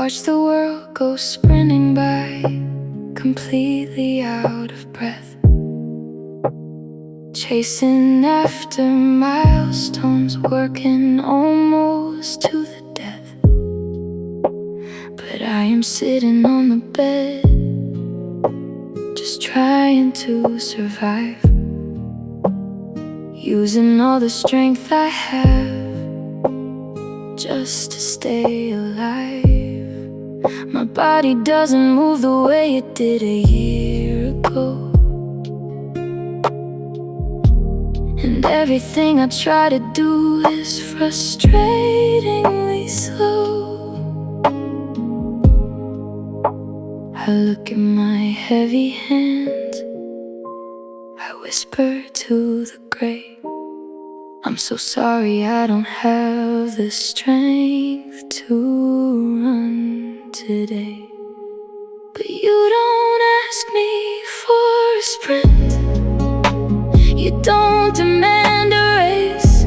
watch the world go sprinting by, completely out of breath, chasing after milestones, working almost to the death. But I am sitting on the bed, just trying to survive, using all the strength I have just to stay alive. My body doesn't move the way it did a year ago, and everything I try to do is frustratingly slow. I look at my heavy hands, I whisper to the gray, I'm so sorry I don't have the strength to run today. But you don't ask me for a sprint, you don't demand a race,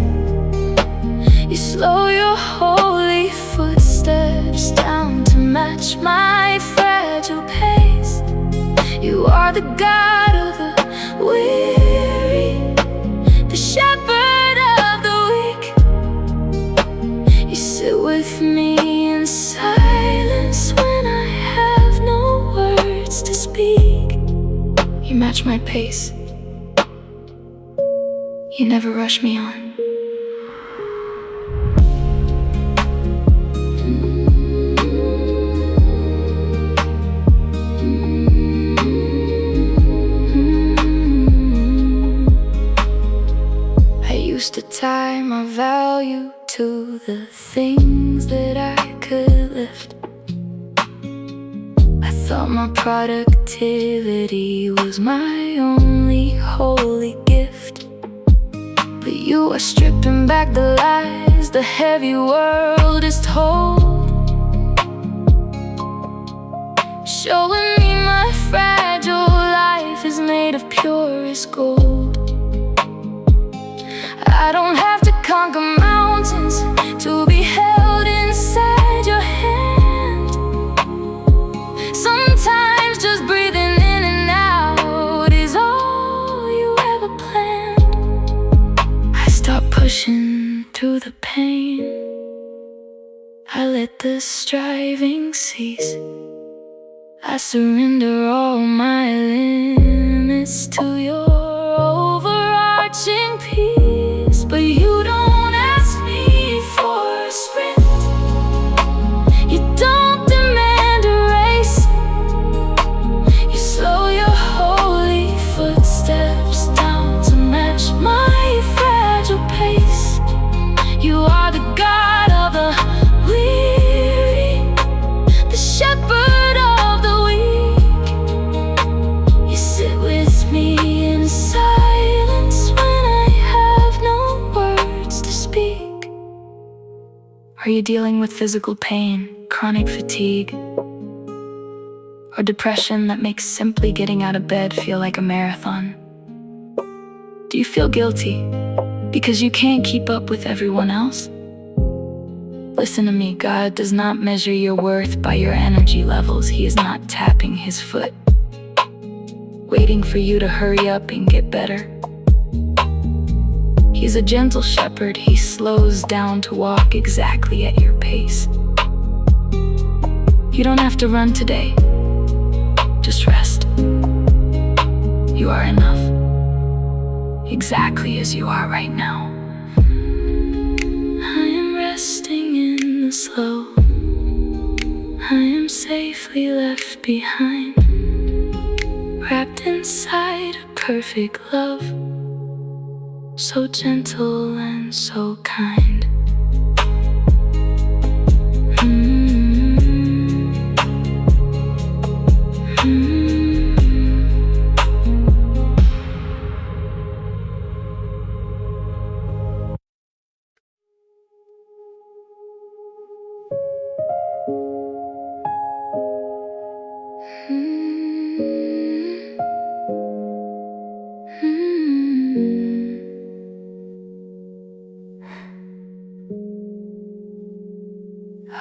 you slow your holy footsteps down to match my fragile pace. You are the God of the weary, the shepherd of the weak. You sit with me in silence when I have no words to speak. You match my pace, you never rush me on. I used to tie my value to the things that I could lift. I thought my productivity was my only holy gift. But you are stripping back the lies the heavy world is told, showing me my fragile life is made of purest gold. I don't have to conquer mountains to be held inside your hand. Sometimes just breathing in and out is all you ever planned. I stop pushing through the pain, I let the striving cease. I surrender all my limits to your overarching peace. But you don't ask me for a sprint, you don't demand a race, you slow your holy footsteps down to match my fragile pace. You are the God of the weary, the shepherd of the weak. You sit with me in silence when I have no words to speak. Are you dealing with physical pain, chronic fatigue, or depression that makes simply getting out of bed feel like a marathon? Do you feel guilty because you can't keep up with everyone else? Listen to me, God does not measure your worth by your energy levels. He is not tapping his foot, waiting for you to hurry up and get better. He's a gentle shepherd, he slows down to walk exactly at your pace. You don't have to run today, just rest. You are enough, exactly as you are right now. I am resting in the slow, I am safely left behind, wrapped inside a perfect love, so gentle and so kind.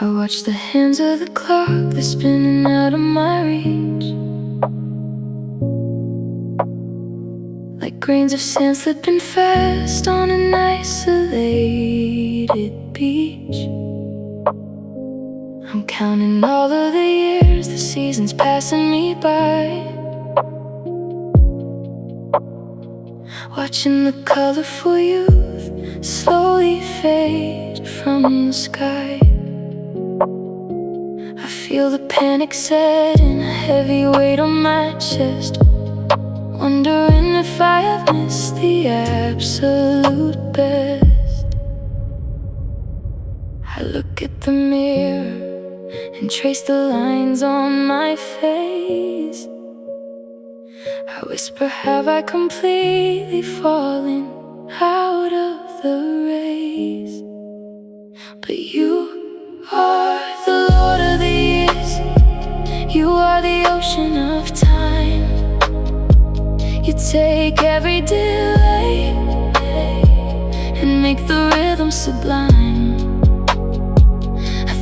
I watch the hands of the clock, they're spinning out of my reach, like grains of sand slipping fast on an isolated beach. I'm counting all of the years, the seasons passing me by, watching the colorful youth slowly fade from the sky. I feel the panic setting, a heavy weight on my chest, wondering if I have missed the absolute best. I look at the mirror and trace the lines on my face. I whisper, have I completely fallen out of the race? But you are the Lord of the years, you are the ocean of time. You take every delay and make the rhythm sublime.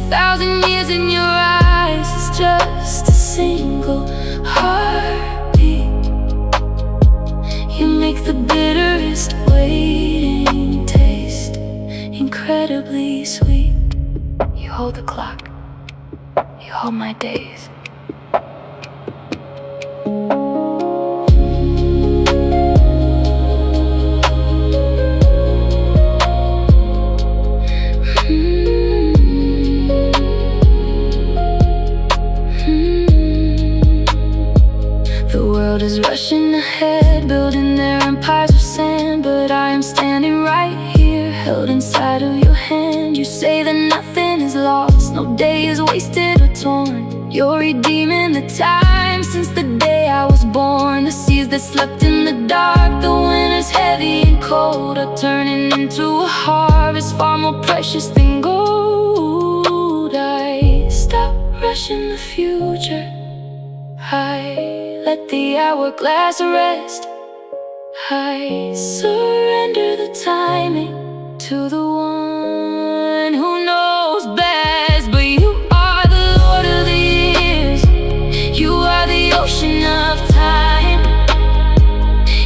1,000 years in your eyes is just a single heartbeat. You make the bitterest waiting taste incredibly sweet. You hold the clock, you hold my days. The world is rushing ahead, building their empires of sand, but I am standing right here, held inside of your hand. You say that nothing is lost, no day is wasted or torn. You're redeeming the time since the day I was born. The seas that slept in the dark, the winters heavy and cold, are turning into a harvest far more precious than gold. I stop rushing the future, I let the hourglass rest. I surrender the timing to the one who knows best. But you are the Lord of the years, you are the ocean of time.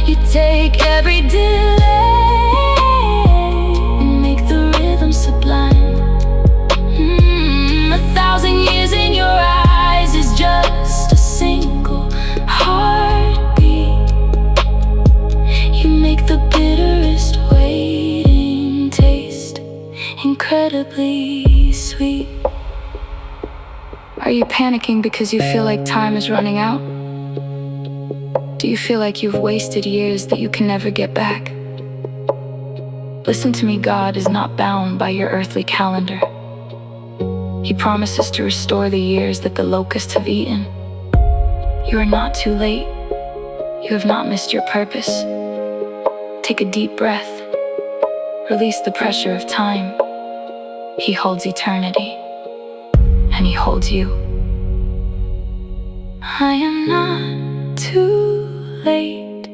You take every delay and make the rhythm sublime. 1,000 years in your eyes is just a single heartbeat. You make the bitterest waiting taste incredibly sweet. Are you panicking because you feel like time is running out? Do you feel like you've wasted years that you can never get back? Listen to me, God is not bound by your earthly calendar. He promises to restore the years that the locusts have eaten. You are not too late. You have not missed your purpose. Take a deep breath. Release the pressure of time. He holds eternity, and He holds you. I am not too late.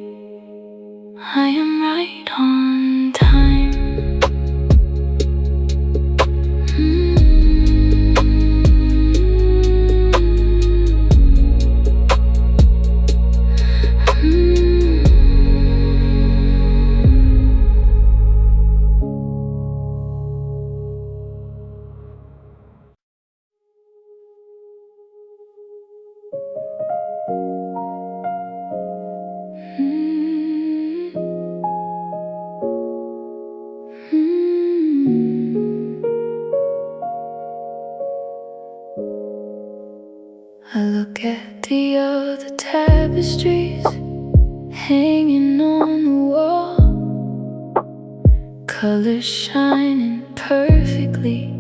I am right on time. I look at the other tapestries hanging on the wall, colors shining perfectly,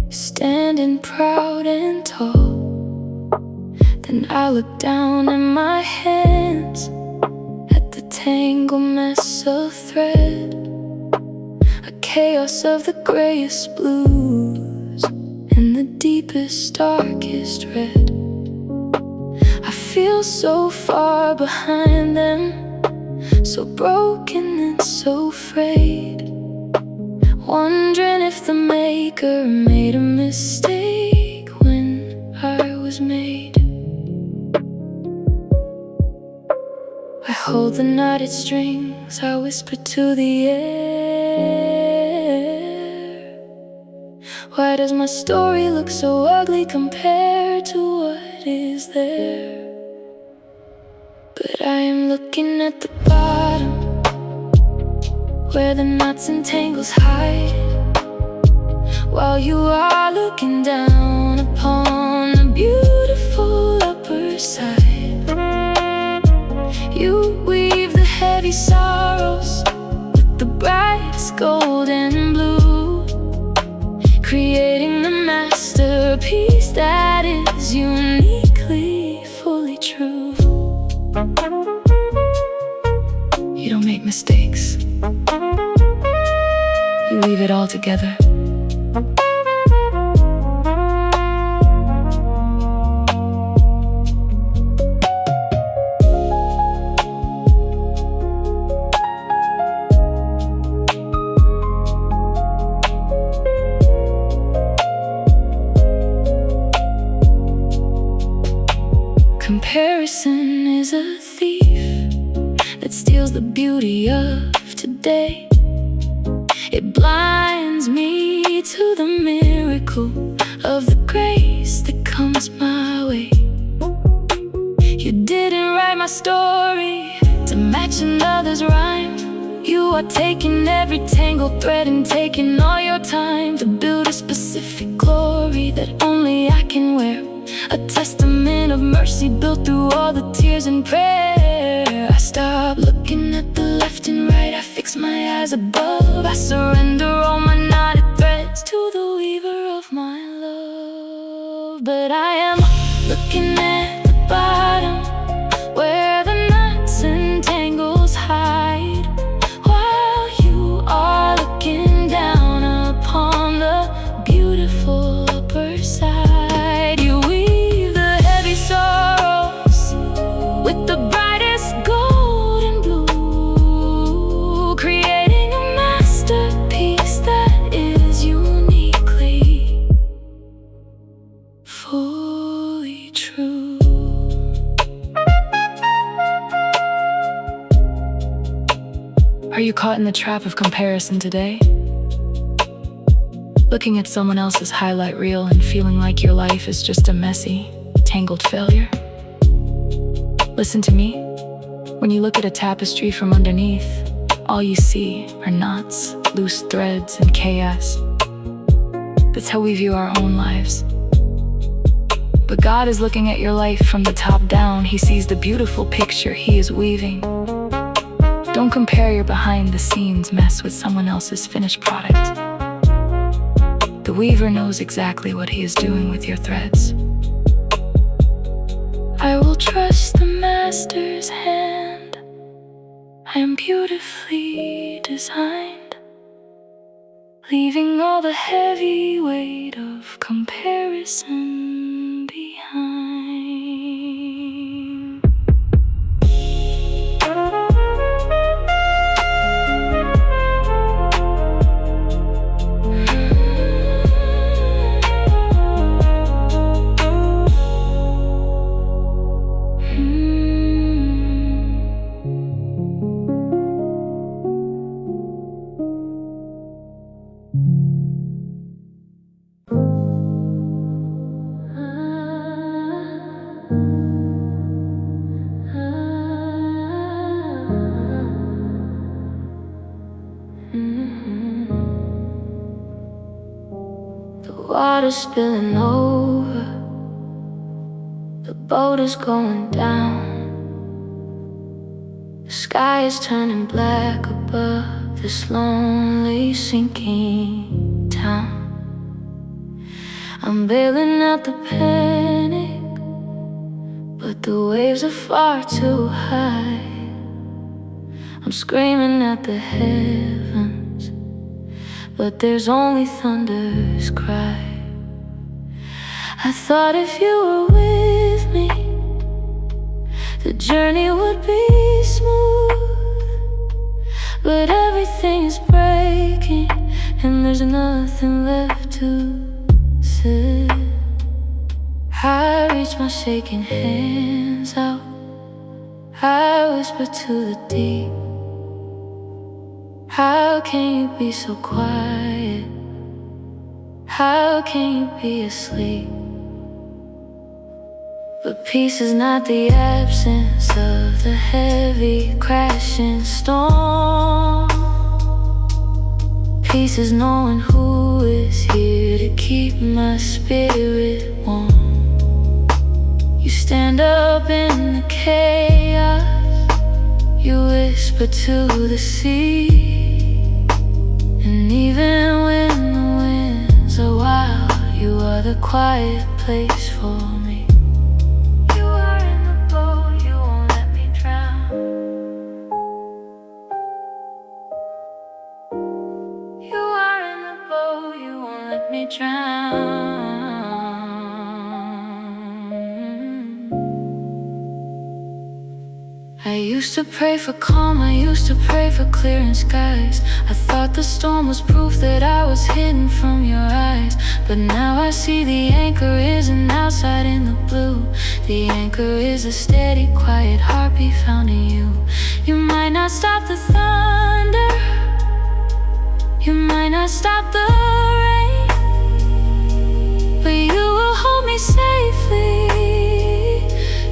standing proud and tall. Then I look down at my hands, at the tangled mess of thread, a chaos of the grayest blues and the deepest, darkest red. I feel so far behind them, so broken and so frayed, wondering if the maker made a mistake when I was made. I hold the knotted strings, I whisper to the air. Why does my story look so ugly compared to what is there? But I am looking at the bottom, where the knots and tangles hide, while you are looking down upon the beautiful upper side. You weave the heavy sorrows with the brightest gold and blue, creating the masterpiece that is uniquely fully true. You don't make mistakes, you weave it all together. Comparison is a thief that steals the beauty of today. It blinds me to the miracle of the grace that comes my way. You didn't write my story to match another's rhyme. You are taking every tangled thread and taking all your time to build a specific glory that only I can wear. A testament of mercy built through all the tears and prayer. I stop looking at the left and right, I fix my eyes above. I surrender all my knotted threads to the weaver of my love. But I am looking at the bottom, where the knots and tangles hide, while you are looking down upon the beautiful upper side. With the brightest gold and blue, creating a masterpiece that is uniquely fully true. Are you caught in the trap of comparison today? Looking at someone else's highlight reel and feeling like your life is just a messy, tangled failure? Listen to me. When you look at a tapestry from underneath, all you see are knots, loose threads, and chaos. That's how we view our own lives. But God is looking at your life from the top down. He sees the beautiful picture He is weaving. Don't compare your behind-the-scenes mess with someone else's finished product. The weaver knows exactly what he is doing with your threads. I will trust the master's hand. I am beautifully designed, leaving all the heavy weight of comparison behind. Water's spilling over, the boat is going down. The sky is turning black above this lonely sinking town. I'm bailing out the panic, but the waves are far too high. I'm screaming at the heavens, but there's only thunder's cry. I thought if you were with me, the journey would be smooth. But everything is breaking and there's nothing left to say. I reach my shaking hands out, I whisper to the deep. How can you be so quiet? How can you be asleep? But peace is not the absence of the heavy crashing storm. Peace is knowing who is here to keep my spirit warm. You stand up in the chaos, you whisper to the sea, and even when the winds are wild, you are the quiet place for me. You are in the boat, you won't let me drown. You are in the boat, you won't let me drown. I used to pray for calm, I used to pray for clearing skies. I thought the storm was proof that I was hidden from your eyes. But now I see the anchor isn't outside in the blue. The anchor is a steady, quiet heartbeat found in you. You might not stop the thunder, you might not stop the rain, but you will hold me safely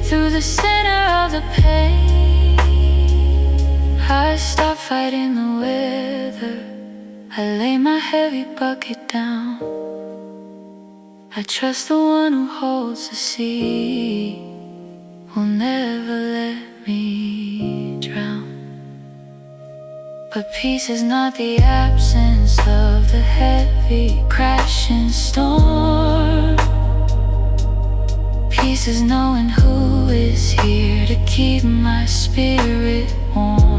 through the center of the pain. I stop fighting the weather, I lay my heavy bucket down. I trust the one who holds the sea will never let me drown. But peace is not the absence of the heavy crashing storm. Peace is knowing who is here to keep my spirit warm.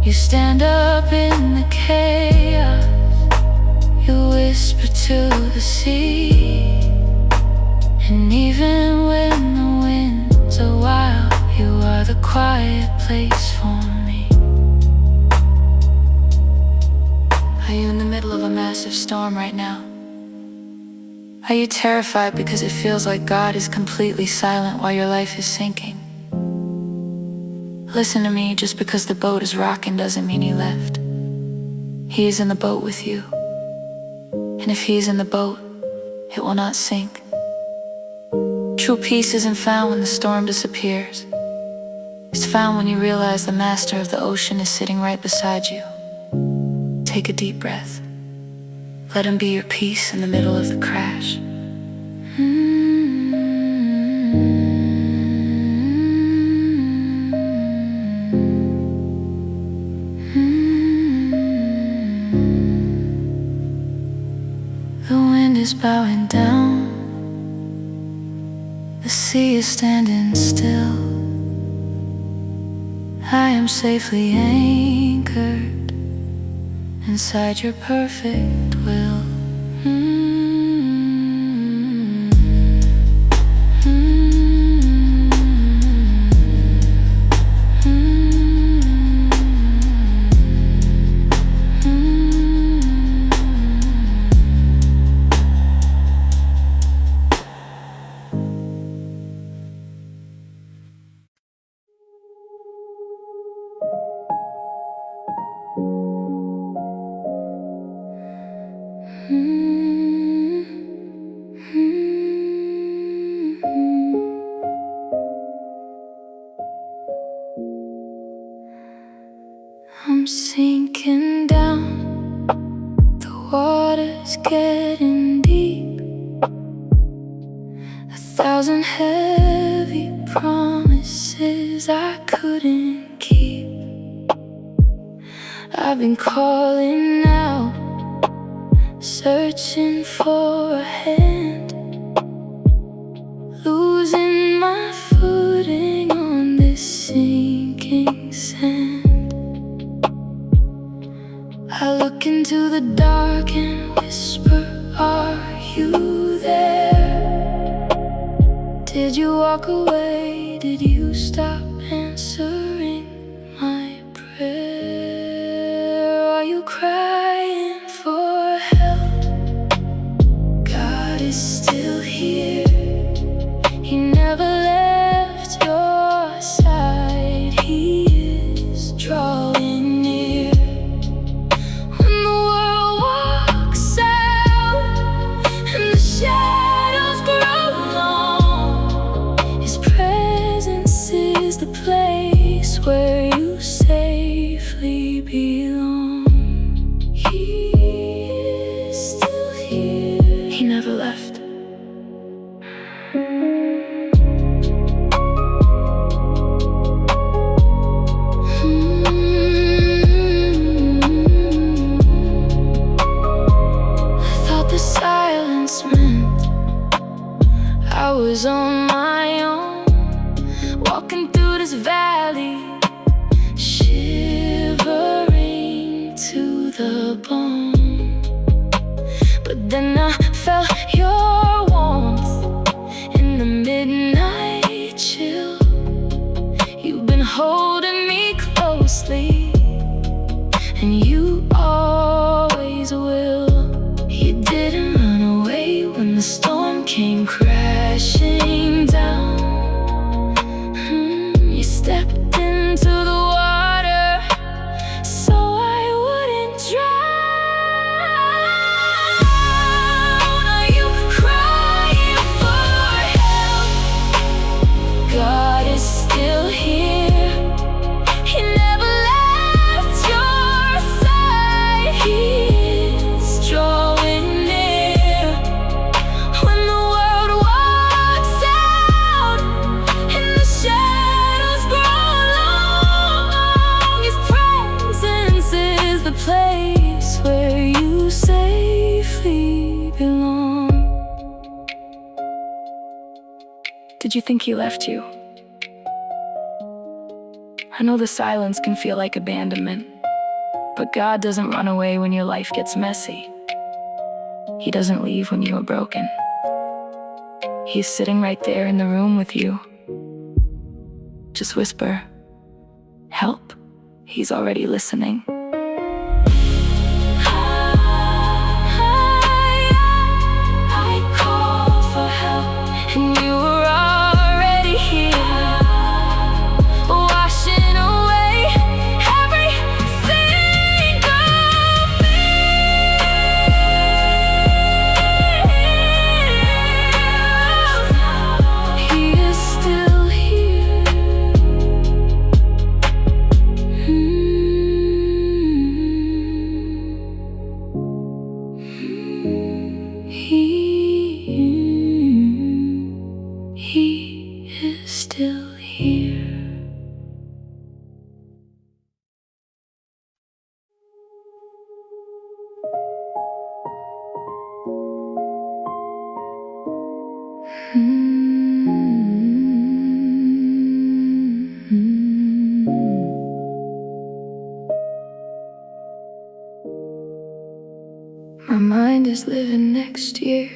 You stand up in the chaos, you whisper to the sea, and even when the winds are wild, you are the quiet place for me. Are you in the middle of a massive storm right now? Are you terrified because it feels like God is completely silent while your life is sinking? Listen to me, just because the boat is rocking doesn't mean he left. He is in the boat with you. And if he's in the boat, it will not sink. True peace isn't found when the storm disappears. It's found when you realize the master of the ocean is sitting right beside you. Take a deep breath. Let him be your peace in the middle of the crash. The wind is bowing down, the sea is standing still. I am safely anchored inside your perfect will. I'm sinking down, the water's getting deep. 1,000 heavy promises I couldn't keep. I've been calling out, searching for a hand, losing my footing on this sinking sand. I look into the dark and whisper, are you there? Did you walk away? Did you stop answering my prayer? Are you crying is still here. He never left your side. He is drawing near. When the world walks out and the shadows grow long, His presence is the place where you safely belong. He is still here. He never left. I was on my own, walking through this valley, shivering to the bone. But then I felt your warmth in the midnight chill. You've been holding me closely, and you always will. You didn't run away when the storm came crashing down. You stepped into the water so I wouldn't drown. Are you crying for help? God is still here. He never left your side. He is drawing near. When the world walks out and the shadows grow long, His presence is the place where you safely belong. Did you think He left you? I know the silence can feel like abandonment, but God doesn't run away when your life gets messy. He doesn't leave when you are broken. He's sitting right there in the room with you. Just whisper, "Help." He's already listening. I call for help, and you were already here, washing away every single fear. He is still here. He is still here. My mind is living next year,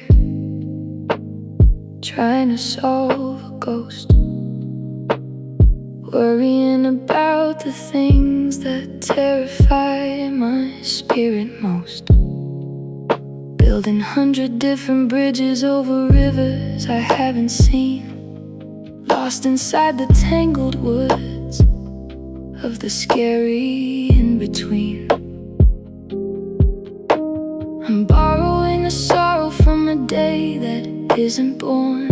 trying to solve a ghost, worrying about the things that terrify my spirit most. Building 100 different bridges over rivers I haven't seen, lost inside the tangled woods of the scary in-between. I'm borrowing the sorrow from a day that isn't born,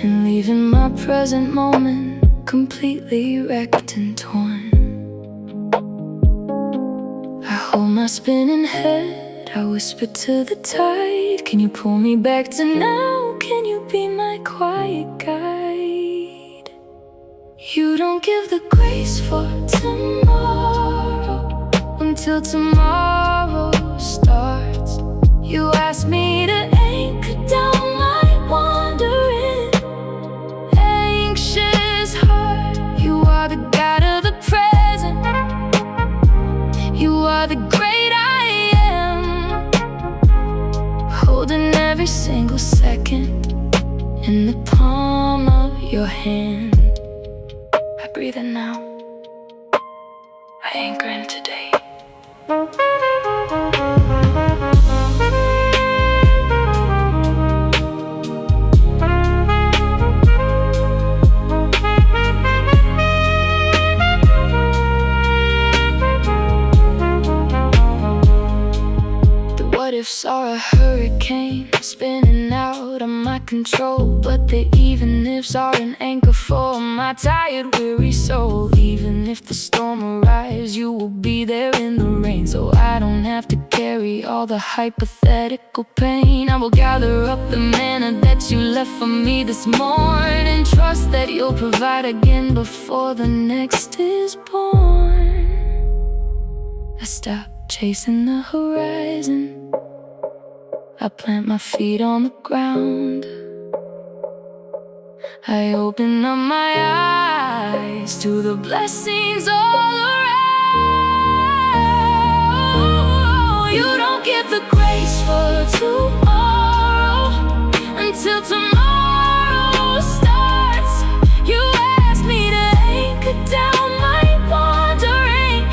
and leaving my present moment completely wrecked and torn. I hold my spinning head, I whisper to the tide, "Can you pull me back to now? Can you be my quiet guide?" You don't give the grace for tomorrow until tomorrow starts. You ask me to anchor down my wandering, anxious heart. You are the God of the present. You are the great I am, holding every single second in the palm of your hand. I breathe in now, I anchor in today. ifs are a hurricane spinning out of my control, but the even ifs are an anchor for my tired, weary soul. Even if the storm arrives, you will be there in the rain, so I don't have to carry all the hypothetical pain. I will gather up the manna that you left for me this morning, trust that you'll provide again before the next is born. I stop chasing the horizon, I plant my feet on the ground. I open up my eyes to the blessings all around. You don't give the grace for tomorrow until tomorrow starts. You ask me to anchor down my wandering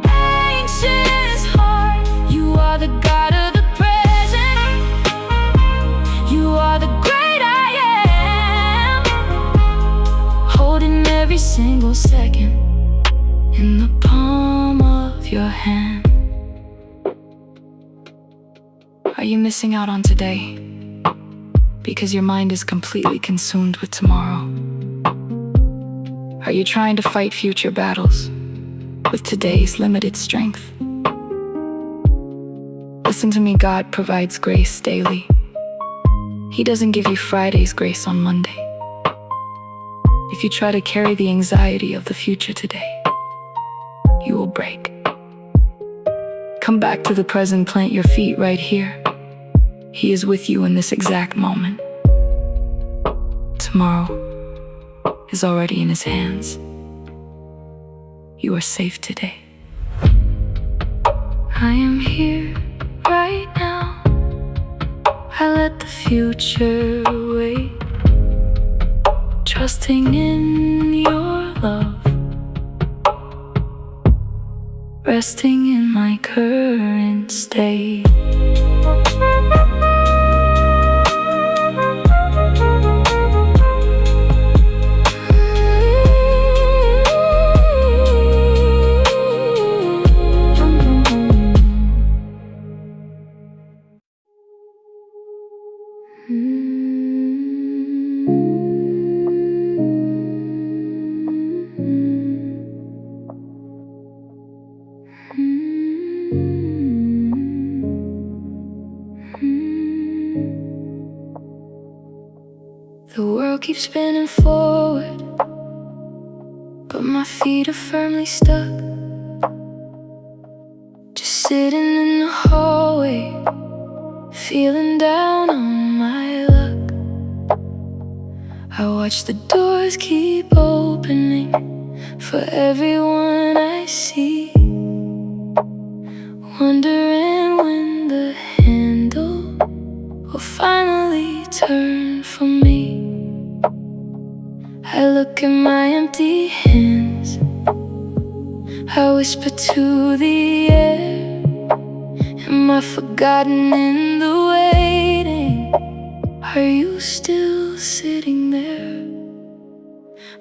anxious heart. You are the God of the present, you are the great I am, holding every single second in the palm of your hand. Are you missing out on today because your mind is completely consumed with tomorrow? Are you trying to fight future battles with today's limited strength? Listen to me, God provides grace daily. He doesn't give you Friday's grace on Monday. If you try to carry the anxiety of the future today, you will break. Come back to the present, plant your feet right here. He is with you in this exact moment. Tomorrow is already in His hands. You are safe today. I am here right now. I let the future wait, trusting in your love, resting in my current state. The world keeps spinning forward, but my feet are firmly stuck. Just sitting in the hallway, feeling down on my luck. I watch the doors keep opening for everyone I see, wondering when the handle will finally turn for me. I look at my empty hands, I whisper to the air, am I forgotten in the waiting? Are you still sitting there?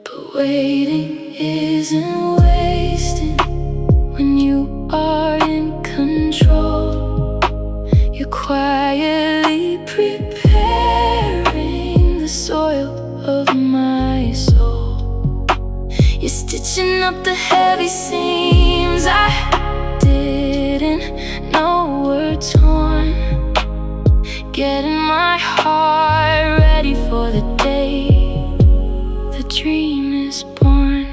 But waiting isn't wasting when you are in control. You're quietly preparing the soil of my soul. You're stitching up the heavy seams I didn't know were torn, getting my heart ready for the day the dream is born.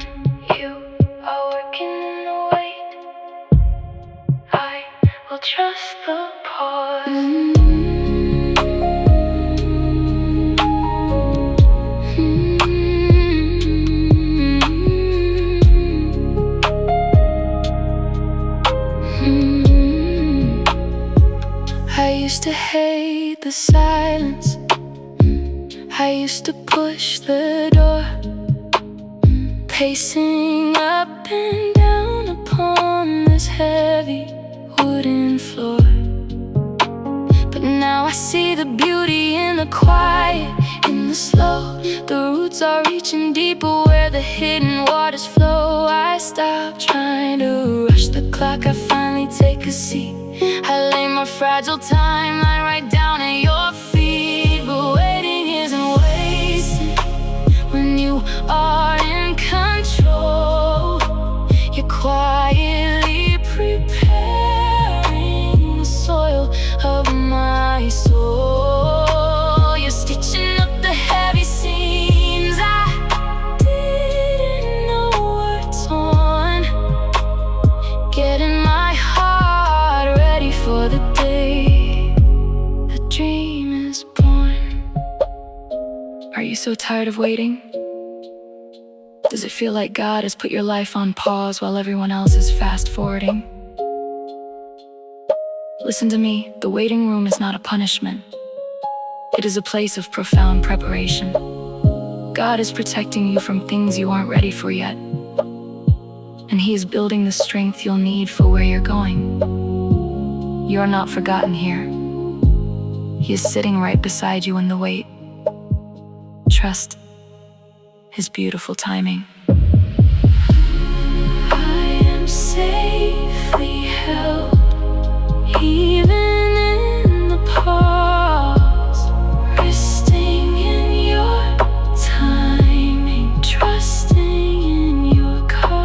You are working in the wait, I will trust the pause. I used to hate the silence, I used to push the door, pacing up and down upon this heavy wooden floor. But now I see the beauty in the quiet, in the slow. The roots are reaching deeper where the hidden waters flow. I stop trying to rush the clock, I finally take a seat. I lay my our fragile timeline right down at your feet. But waiting isn't wasted when you are in control. You're quietly preparing the soil of my soul. You're stitching up the heavy seams I didn't know were torn, getting my heart ready for the day the dream is born. Are you so tired of waiting? Does it feel like God has put your life on pause while everyone else is fast-forwarding? Listen to me, the waiting room is not a punishment. It is a place of profound preparation. God is protecting you from things you aren't ready for yet, and He is building the strength you'll need for where you're going. You're not forgotten here. He is sitting right beside you in the wait. Trust His beautiful timing. I am safely held, even in the pause, resting in your timing, trusting in your cause.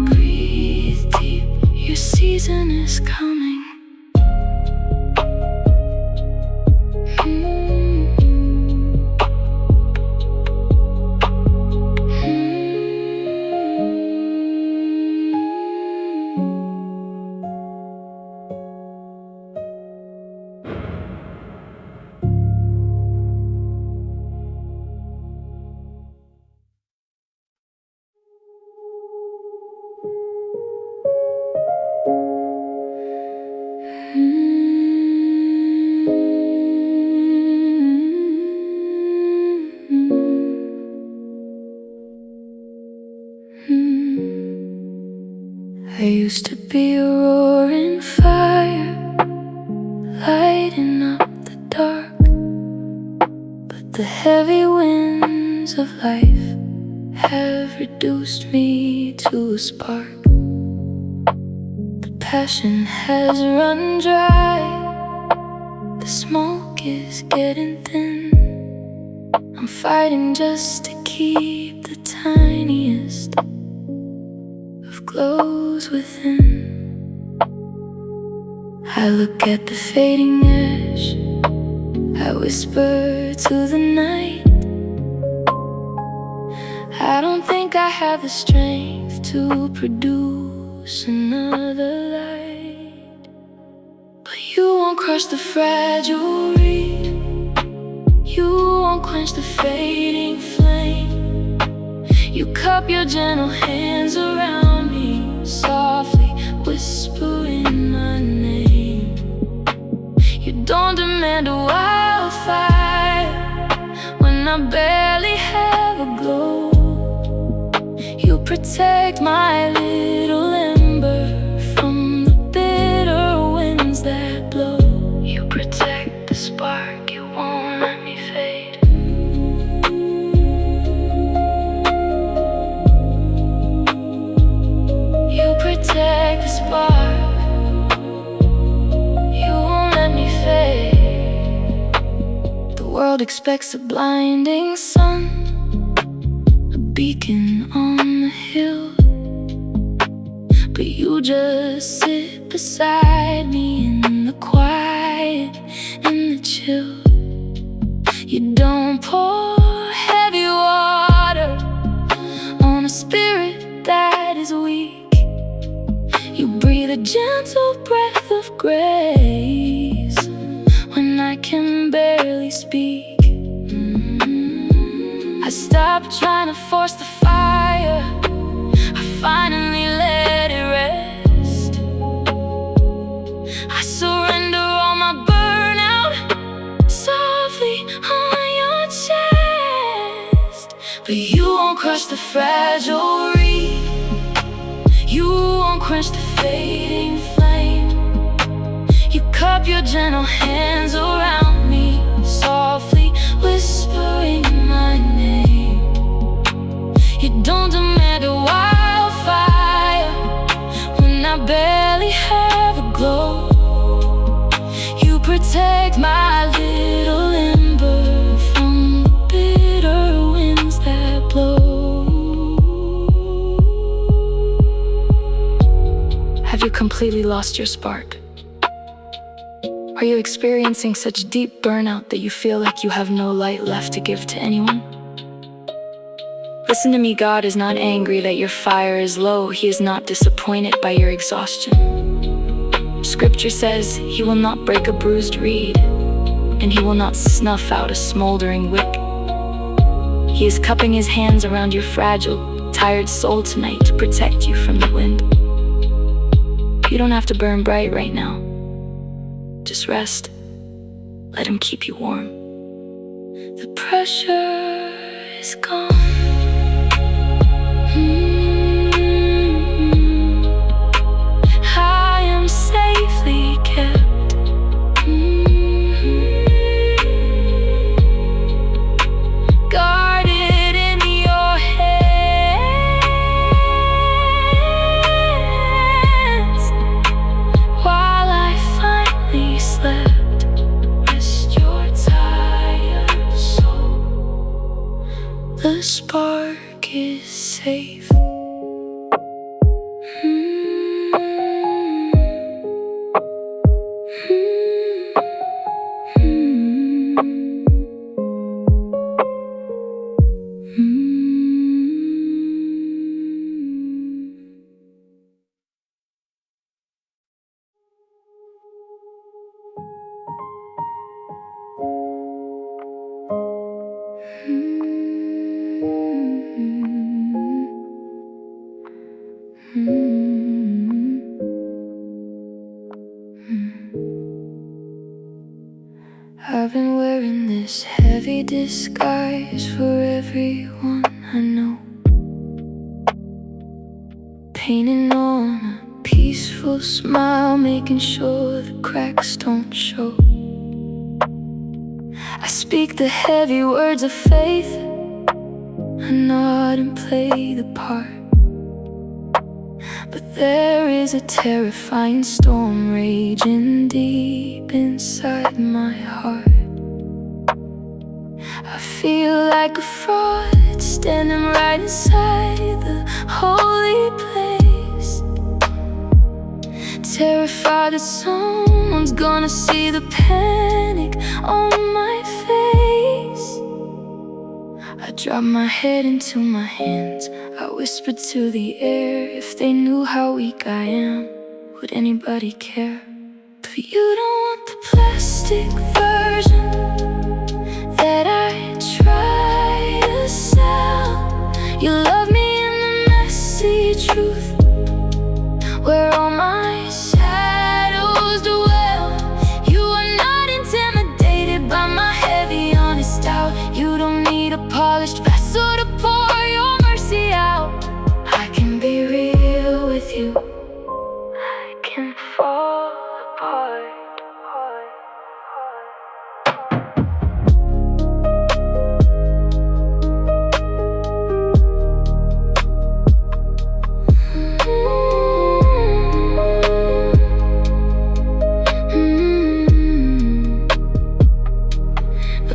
Breathe deep, your season is coming. I used to be a roaring fire, lighting up the dark, but the heavy winds of life have reduced me to a spark. The passion has run dry, the smoke is getting thin. I'm fighting just to keep the tiniest of glows within. I look at the fading ash, I whisper to the night, I don't think I have the strength to produce another light. But you won't crush the fragile reed, you won't quench the fading flame. You cup your gentle hands around me, softly whispering my name. You don't demand a wildfire when I barely have a glow. You protect my little ember from the bitter winds that blow. You protect the spark, you won't let me fade. You protect the spark, you won't let me fade. The world expects a blinding sun, a beacon on the hill, but you just sit beside me in the quiet, in the chill. You don't pour heavy water on a spirit that is weak. You breathe a gentle breath of grace when I can barely speak. I stopped trying to force the fire, I finally let it rest. I surrender all my burnout softly on your chest. But you won't crush the fragile reed, you won't quench the fading flame. You cup your gentle hands around me, softly whispering my name. you completely lost your spark? Are you experiencing such deep burnout that you feel like you have no light left to give to anyone? Listen to me, God is not angry that your fire is low. He is not disappointed by your exhaustion. Scripture says He will not break a bruised reed, and He will not snuff out a smoldering wick. He is cupping His hands around your fragile, tired soul tonight to protect you from the wind. You don't have to burn bright right now. Just rest. Let Him keep you warm. The pressure is gone. I am safely kept. Guarded in your hands. While I finally slept, rest your tired soul. The spark is safe. I've been wearing this heavy disguise for everyone I know, painting on a peaceful smile, making sure the cracks don't show. I speak the heavy words of faith, I nod and play the part. But there is a terrifying storm raging deep inside my heart. I feel like a fraud standing right inside the holy place, terrified that someone's gonna see the panic on my face. I drop my head into my hands, I whisper to the air, if they knew how weak I am, would anybody care? But you don't want the plastic version that I try to sell. You love me in the messy truth, where all my shadows dwell. You are not intimidated by my heavy, honest doubt. You don't need a polished vessel to pour your mercy out. I can be real with you, I can fall apart.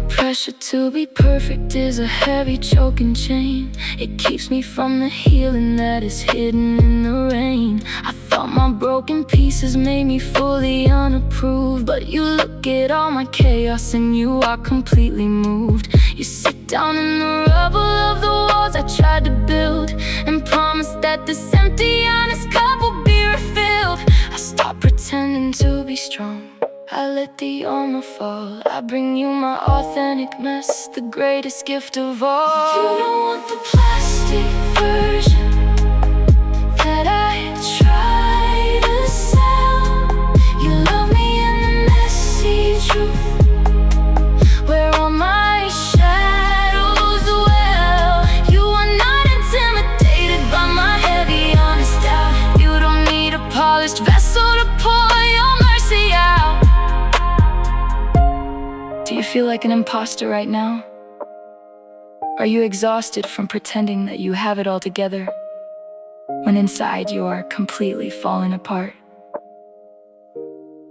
Pressure to be perfect is a heavy choking chain. It keeps me from the healing that is hidden in the rain. I thought my broken pieces made me fully unapproved, but you look at all my chaos and you are completely moved. You sit down in the rubble of the walls I tried to build, and promise that this empty, honest cup will be refilled. I stopped pretending to be strong, I let the armor fall. I bring you my authentic mess, the greatest gift of all. You don't want the plastic version that I try to sell. You love me in the messy truth, where all my shadows dwell. You are not intimidated by my heavy, honest doubt. You don't need a polished vessel to pour your mercy out. Do you feel like an imposter right now? Are you exhausted from pretending that you have it all together, when inside you are completely falling apart?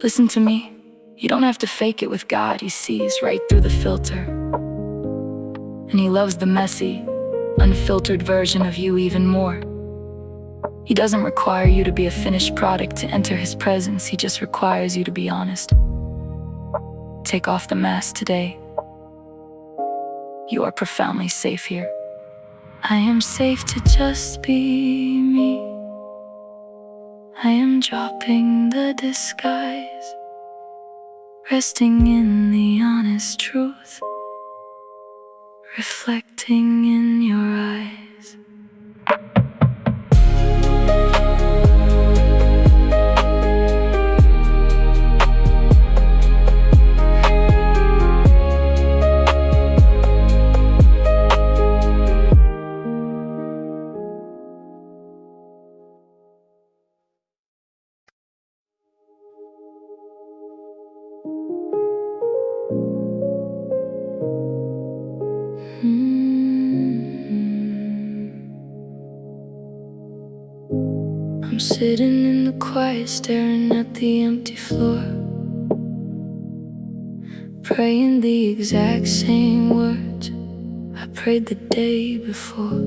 Listen to me. You don't have to fake it with God. He sees right through the filter, and He loves the messy, unfiltered version of you even more. He doesn't require you to be a finished product to enter His presence. He just requires you to be honest. Take off the mask today. You are profoundly safe here. I am safe to just be me. I am dropping the disguise, resting in the honest truth, reflecting in your eyes. I'm sitting in the quiet, staring at the empty floor, praying the exact same words I prayed the day before.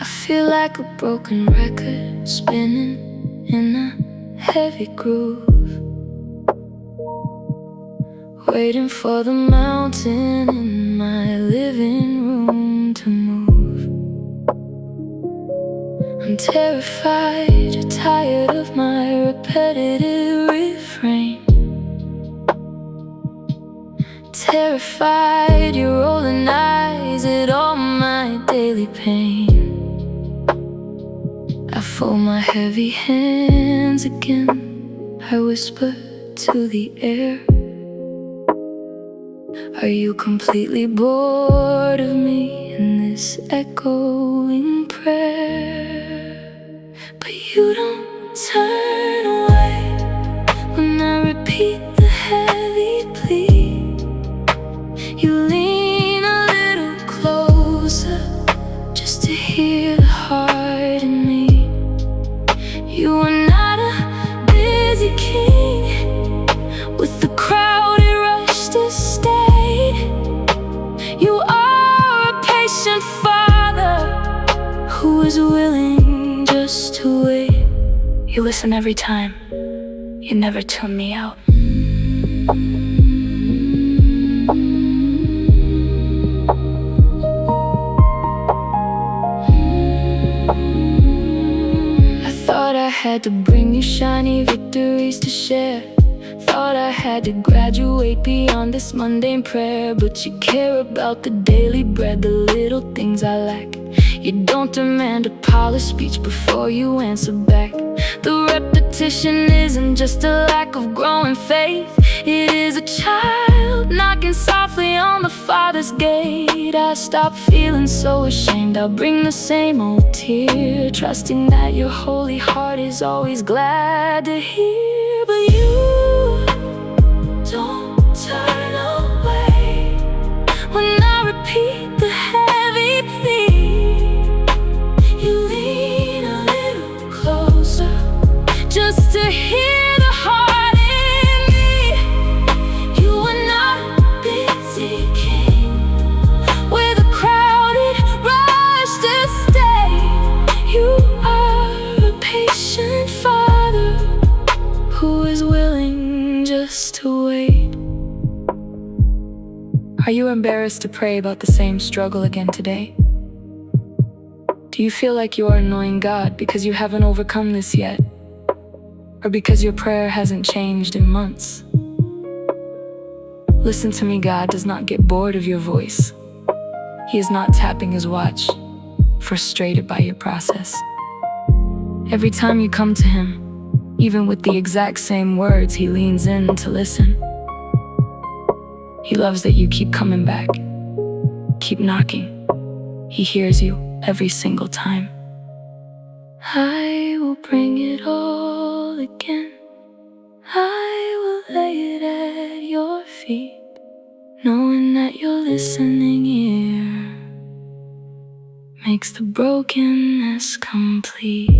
I feel like a broken record spinning in a heavy groove, waiting for the mountain in my living room to move. I'm terrified, tired of my repetitive refrain. Terrified, you're rolling eyes at all my daily pain. I fold my heavy hands again. I whisper to the air, are you completely bored of me in this echoing prayer? But you don't turn away when I repeat the heavy plea. You lean a little closer just to hear the heart in me. You are not a busy king with the crowded rush to stay. You are a patient father who is willing just to wait. You listen every time, you never tune me out. I thought I had to bring you shiny victories to share. Thought I had to graduate beyond this mundane prayer. But you care about the daily bread, the little things I lack. You don't demand a polished speech before you answer back. The repetition isn't just a lack of growing faith. It is a child knocking softly on the Father's gate. I stop feeling so ashamed. I'll bring the same old tear, trusting that your holy heart is always glad to hear. But you don't turn away when I repeat the heavy plea. You lean a little closer just to hear the heart in me. You are not a busy king with a crowded rush to stay. You are a patient father who is willing just to wait. Are you embarrassed to pray about the same struggle again today? Do you feel like you are annoying God because you haven't overcome this yet? Or because your prayer hasn't changed in months? Listen to me, God does not get bored of your voice. He is not tapping his watch, frustrated by your process. Every time you come to him, even with the exact same words, he leans in to listen. He loves that you keep coming back, keep knocking. He hears you every single time. I will bring it all again. I will lay it at your feet, knowing that your listening ear makes the brokenness complete.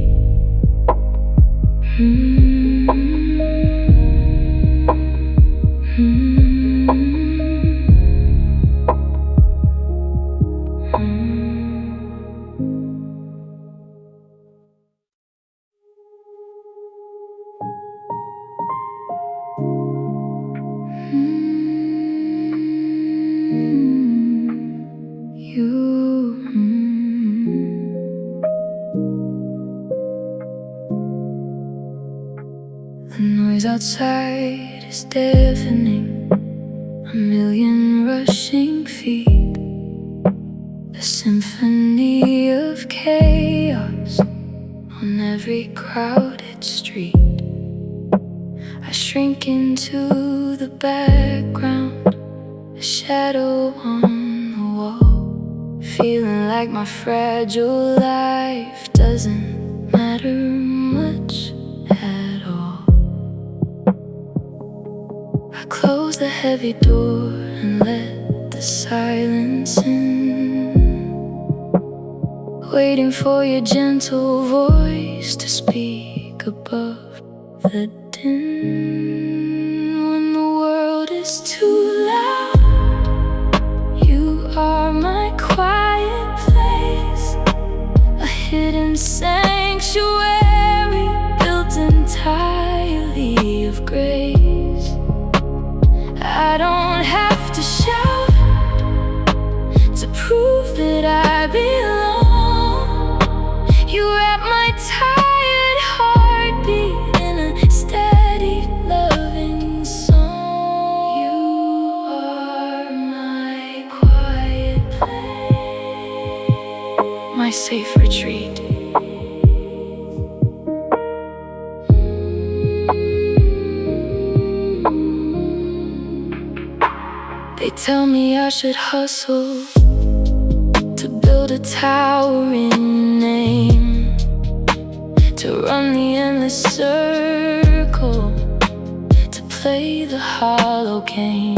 The noise outside is deafening, a million rushing feet, a symphony of chaos on every crowded street. I shrink into the background, a shadow on the wall, feeling like my fragile life doesn't matter much at all. I close the heavy door and let the silence in, waiting for your gentle voice to speak above the din. When the world is too loud, you are my quiet place, a hidden sanctuary built entirely of grace. I don't have to shout to prove that I belong. You wrap my tired heartbeat in a steady, loving song. You are my quiet place, my safe retreat. They tell me I should hustle to build a towering name, to run the endless circle, to play the hollow game.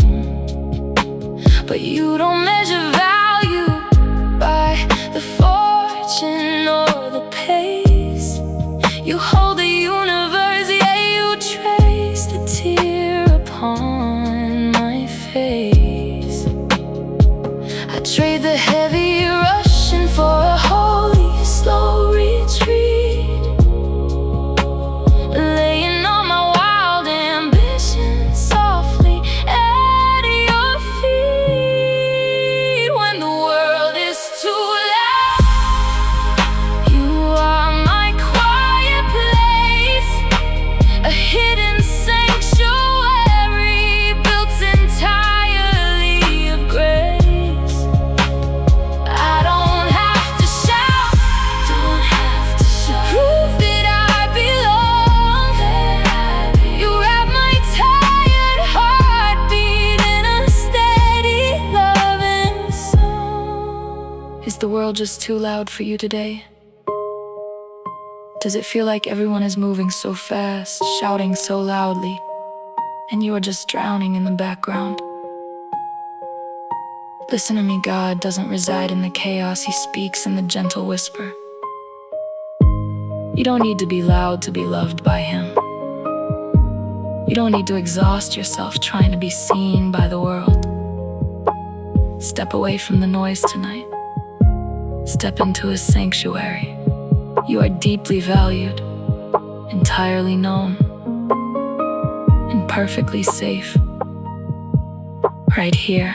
But you don't measure value by the fortune or the pace. You hold the universe, yeah, you trace the tear upon my face. I trade the heavy rushing for a holy slow retreat, laying all my wild ambitions softly at your feet. When the world is too loud, you are my quiet place, a hidden sanctuary built entirely of grace. Is the world just too loud for you today? Does it feel like everyone is moving so fast, shouting so loudly, and you are just drowning in the background? Listen to me, God doesn't reside in the chaos, He speaks in the gentle whisper. You don't need to be loud to be loved by Him. You don't need to exhaust yourself trying to be seen by the world. Step away from the noise tonight. Step into His sanctuary. You are deeply valued, entirely known, and perfectly safe, right here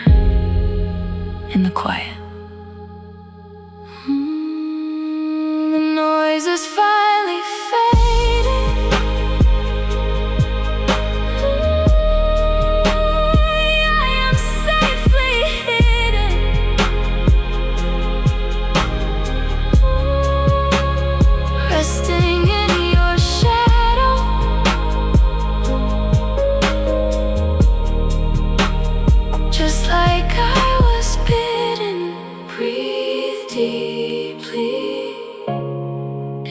in the quiet. The noise is finally fading. I am safely hidden, resting in your shadow. Just like I was bidden, breathe deeply.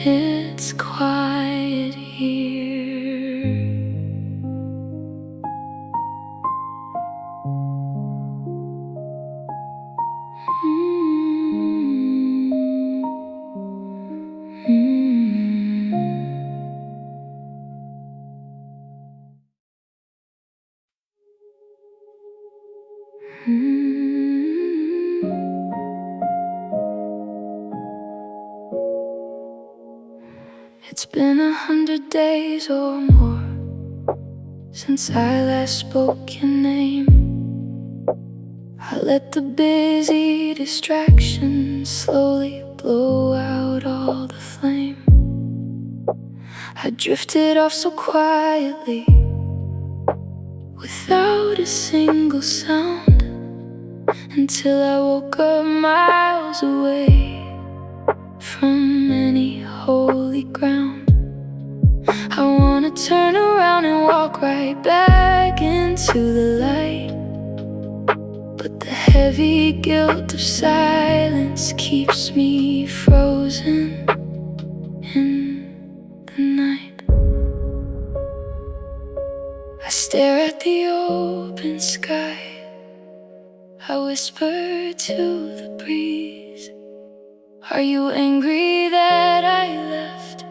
It's quiet here. It's been 100 days or more since I last spoke your name. I let the busy distractions slowly blow out all the flame. I drifted off so quietly, without a single sound, until I woke up miles away from any holy ground. I wanna turn around and walk right back into the light, but the heavy guilt of silence keeps me frozen in the night. I stare at the open sky, I whisper to the breeze, are you angry that I left?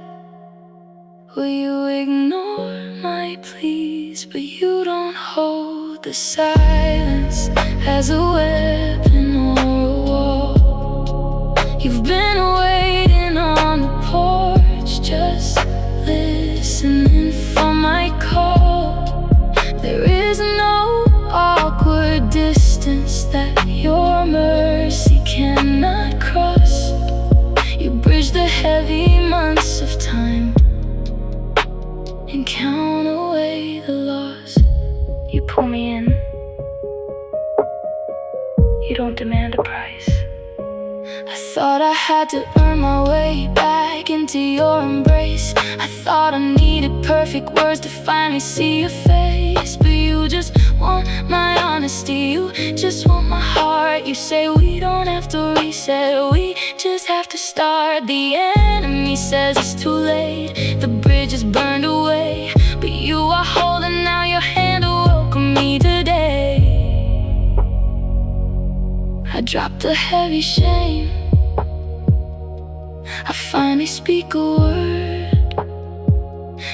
Will you ignore my pleas? But you don't hold the silence as a weapon or a wall. You've been waiting on the porch, just listening for my call. There is no awkward distance that your mercy cannot cross. You bridge the heavy months of time and count away the loss. You pull me in, you don't demand a price. I thought I had to earn my way back into your embrace. I thought I needed perfect words to finally see your face. But you just want my honesty, you just want my heart. You say we don't have to reset, we just have to start. The enemy says it's too late, the bridge is burned away, but you are holding out your hand to welcome me today. I dropped the heavy shame, I finally speak a word,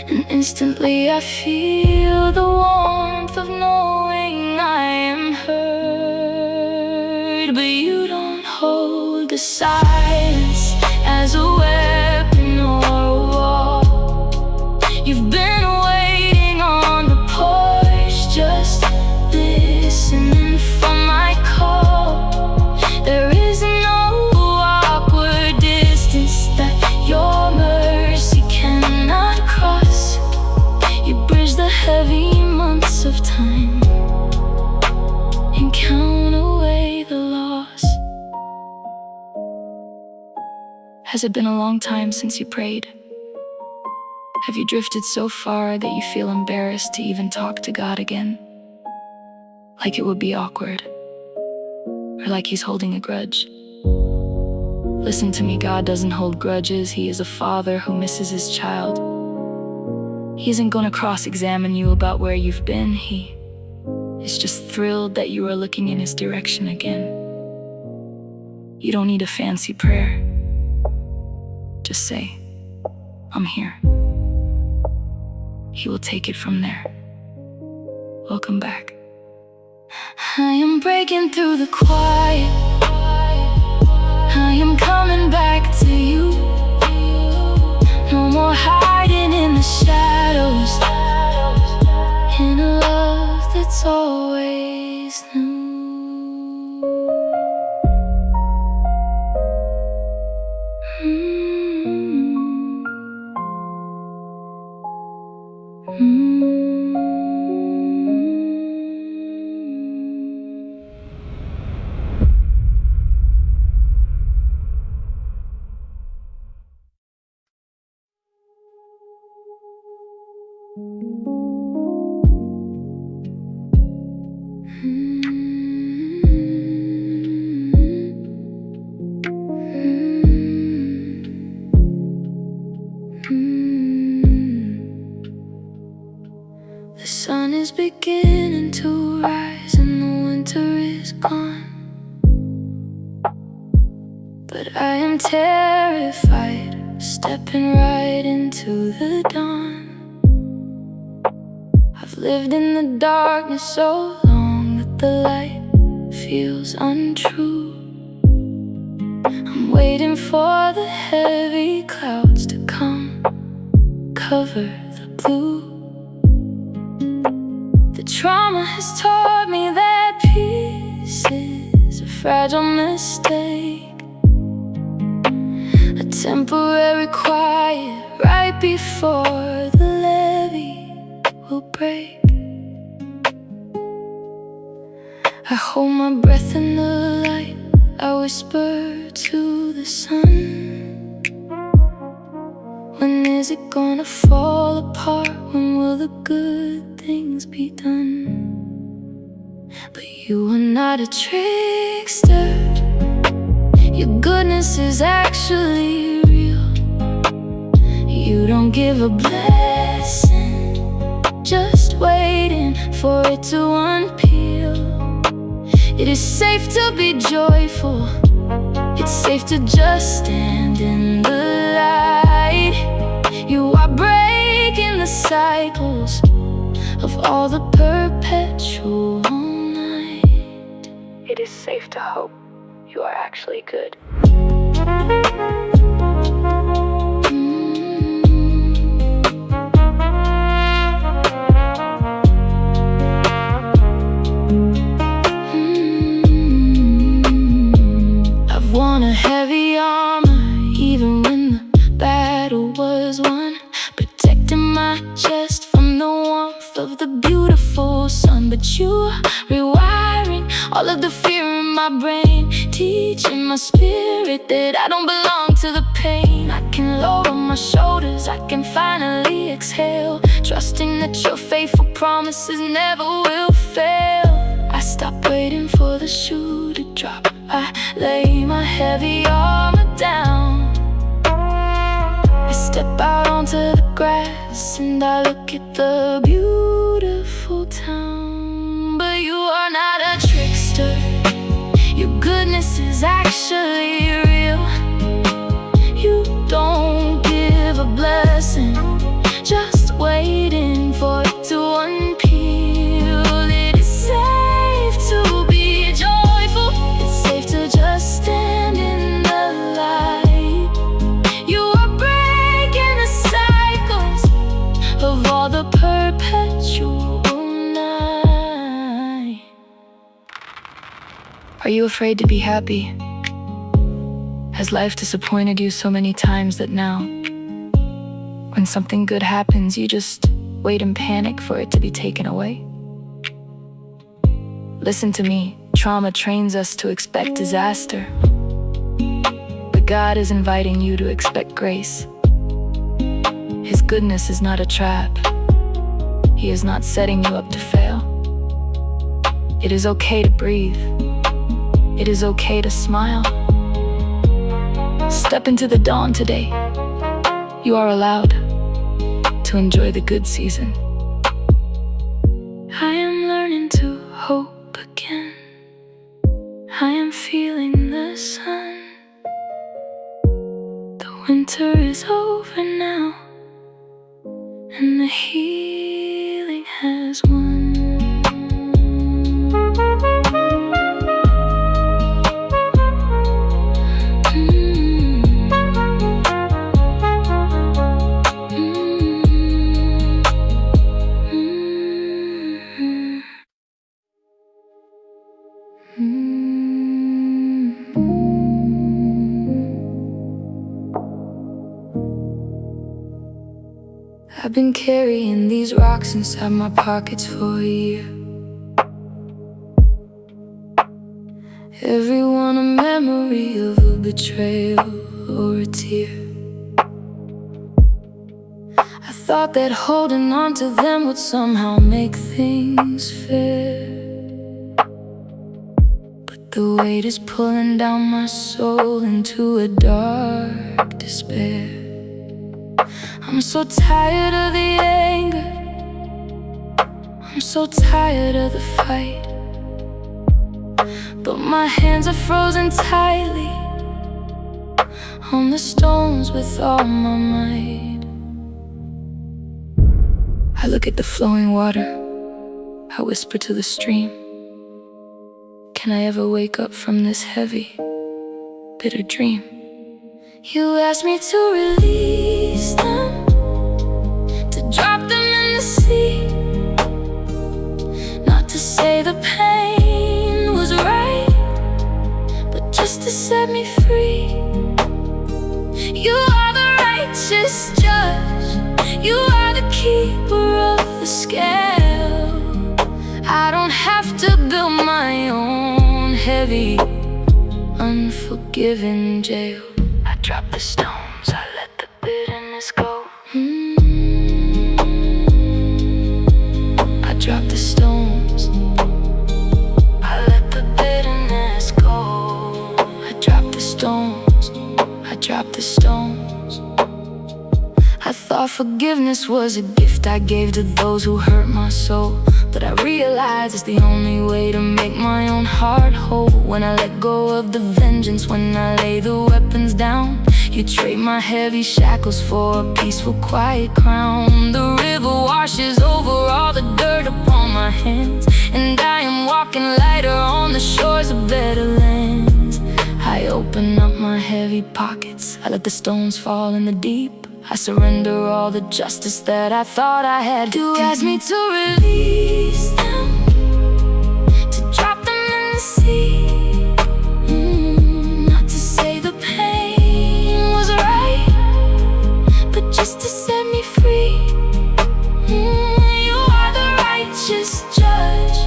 and instantly I feel the warmth of knowing I am heard. But you don't hold the silence as a weapon or a wall. You've been waiting on the porch, just listening for my call. There is no awkward distance that your mercy cannot cross. You bridge the heavy months of time and count away the loss. Has it been a long time since you prayed? Have you drifted so far that you feel embarrassed to even talk to God again? Like it would be awkward, or like He's holding a grudge? Listen to me, God doesn't hold grudges. He is a father who misses his child. He isn't gonna cross-examine you about where you've been. He is just thrilled that you are looking in His direction again. You don't need a fancy prayer. Just say, I'm here. He will take it from there. Welcome back. I am breaking through the quiet, I am coming back to you. No more hiding in the shadows, in a love that's always new. The sun is beginning to rise and the winter is gone, but I am terrified, stepping right into the dawn. I've lived in the darkness so long that the light feels untrue. I'm waiting for the heavy clouds to come, cover the blue. The trauma has taught me that peace is fragile mistake, a temporary quiet right before the levee will break. I hold my breath in the light, I whisper to the sun. When is it gonna fall apart? When will the good things be done? But you are not a trickster. Your goodness is actually real. You don't give a blessing just waiting for it to unpeel. It is safe to be joyful. It's safe to just stand in the light. You are breaking the cycles of all the perpetual night. It is safe to hope you are actually good. I've worn a heavy armor even when the battle was won, protecting my chest from the warmth of the beautiful sun. But you are rewiring all of the fear in my brain, teaching my spirit that I don't belong to the pain. I can lower my shoulders, I can finally exhale, trusting that your faithful promises never will fail. I stop waiting for the shoe to drop, I lay my heavy armor down. I step out onto the grass and I look at the beautiful town. But you are not a trickster. Your goodness is actually real. You don't give a blessing just waiting for it to unpeel. It is safe to be joyful. It's safe to just stand in the light. You are breaking the cycles of all the perpetual night. Are you afraid to be happy? Has life disappointed you so many times that now, when something good happens, you just wait in panic for it to be taken away? Listen to me, trauma trains us to expect disaster. But God is inviting you to expect grace. His goodness is not a trap. He is not setting you up to fail. It is okay to breathe. It is okay to smile. Step into the dawn today. You are allowed to enjoy the good season. I am learning to hope again. I am feeling the sun. The winter is over now, and the healing has won. I've been carrying these rocks inside my pockets for a year. Every one a memory of a betrayal or a tear. I thought that holding on to them would somehow make things fair, but the weight is pulling down my soul into a dark despair. I'm so tired of the anger, I'm so tired of the fight, but my hands are frozen tightly on the stones with all my might. I look at the flowing water, I whisper to the stream, can I ever wake up from this heavy, bitter dream? You asked me to release them, to drop them in the sea, not to say the pain was right, set me free. You are the righteous judge. You are the keeper of the scale. I don't have to build my own heavy, unforgiving jail. I drop the stones, I let the bitterness go. I drop the stones, I let the bitterness go. I drop the stones, I drop the stones. I thought forgiveness was a gift I gave to those who hurt my soul, but I realized it's the only way to make my own heart whole. When I let go of the vengeance, when I lay the weapons down, you trade my heavy shackles for a peaceful, quiet crown. The river washes over all the dirt upon my hands, and I am walking lighter on the shores of better lands. I open up my heavy pockets, I let the stones fall in the deep. I surrender all the justice that I thought I had. You asked me to release them, to drop them in the sea. Not to say the pain was right, but just to set me free. You are the righteous judge.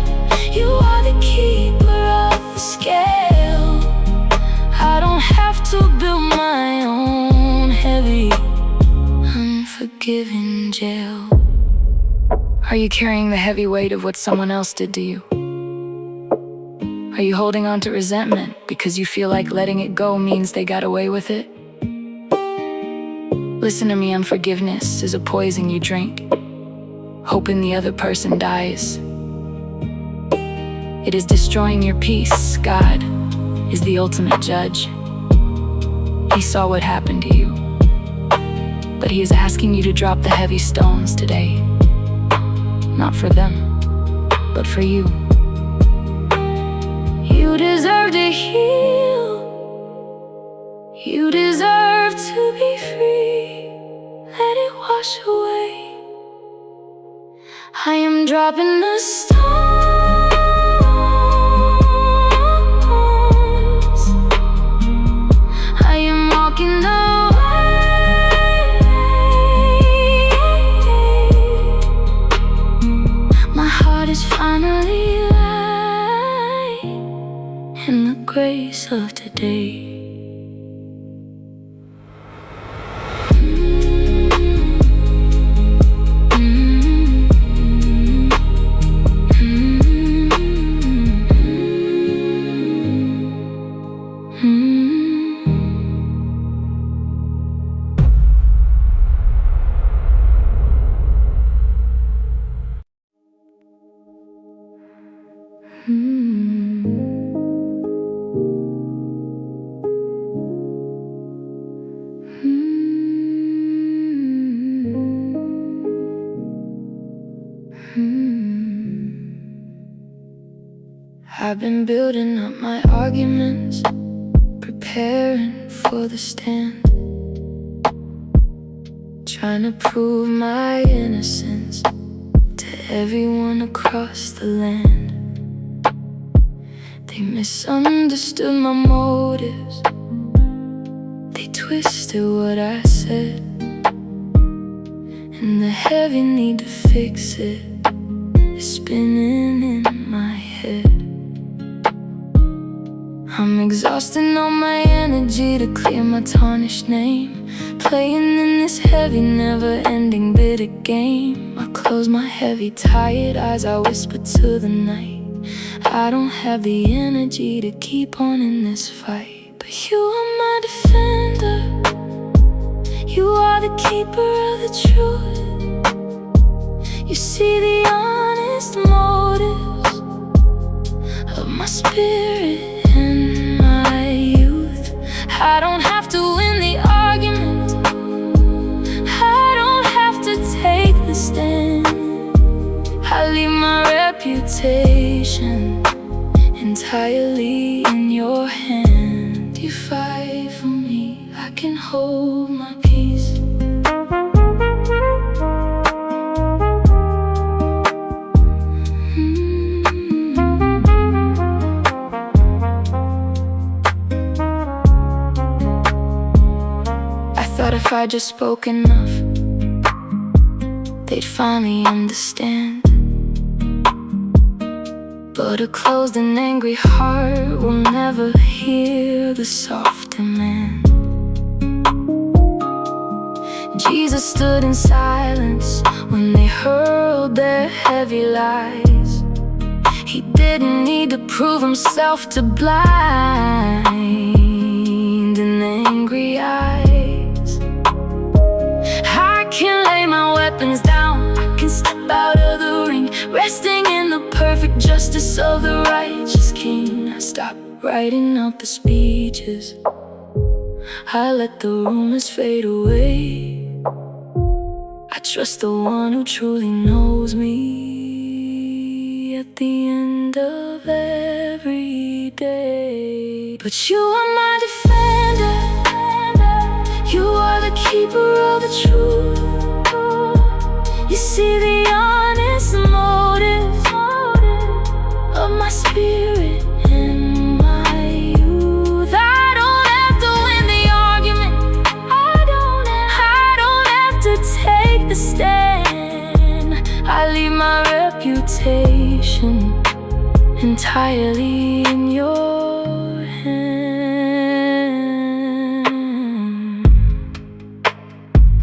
You are the keeper of the scale. I don't have to build my own heavy, unforgiving jail. Are you carrying the heavy weight of what someone else did to you? Are you holding on to resentment because you feel like letting it go means they got away with it? Listen to me, unforgiveness is a poison you drink, hoping the other person dies. It is destroying your peace. God is the ultimate judge. He saw what happened to you, but He is asking you to drop the heavy stones today. Not for them, but for you. You deserve to heal. You deserve to be free. Let it wash away. I am dropping the stones. I am walking is finally light in the grace of today. I've been building up my arguments, preparing for the stand, trying to prove my innocence to everyone across the land. They misunderstood my motives, they twisted what I said, and the heavy need to fix it is spinning in my head. I'm exhausting all my energy to clear my tarnished name, playing in this heavy, never-ending bitter game. I close my heavy, tired eyes, I whisper to the night, I don't have the energy to keep on in this fight. But you are my defender, you are the keeper of the truth. You see the honest motives of my spirit and my youth. I don't have to win the argument, I don't have to take the stand. I leave my reputation entirely in your hand. You fight for me, I can hold my peace. Thought if I just spoke enough, they'd finally understand. But a closed and angry heart will never hear the soft demand. Jesus stood in silence when they hurled their heavy lies. He didn't need to prove himself to blind and angry eyes. I can lay my weapons down, I can step out of the ring, resting in the perfect justice of the righteous King. I stop writing out the speeches, I let the rumors fade away. I trust the one who truly knows me at the end of every day. But you are my defender, you are the keeper of the truth. You see the honest motives of my spirit and my youth. I don't have to win the argument, I don't have to take the stand. I leave my reputation entirely in your hand.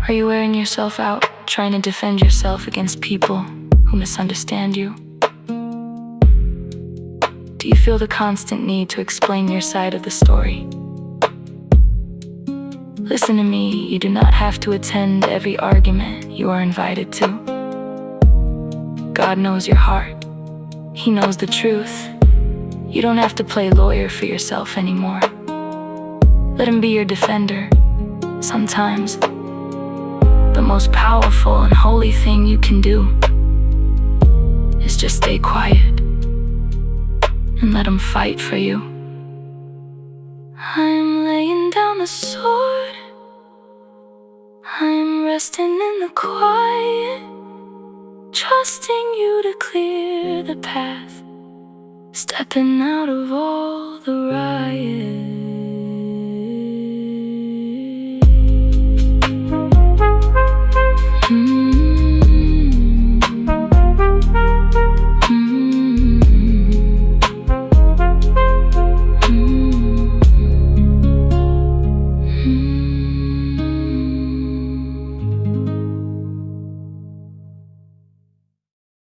Are you wearing yourself out, trying to defend yourself against people who misunderstand you? Do you feel the constant need to explain your side of the story? Listen to me, you do not have to attend every argument you are invited to. God knows your heart, He knows the truth. You don't have to play lawyer for yourself anymore. Let Him be your defender. Sometimes the most powerful and holy thing you can do is just stay quiet and let Him fight for you. I'm laying down the sword, I'm resting in the quiet, trusting you to clear the path, stepping out of all the riot.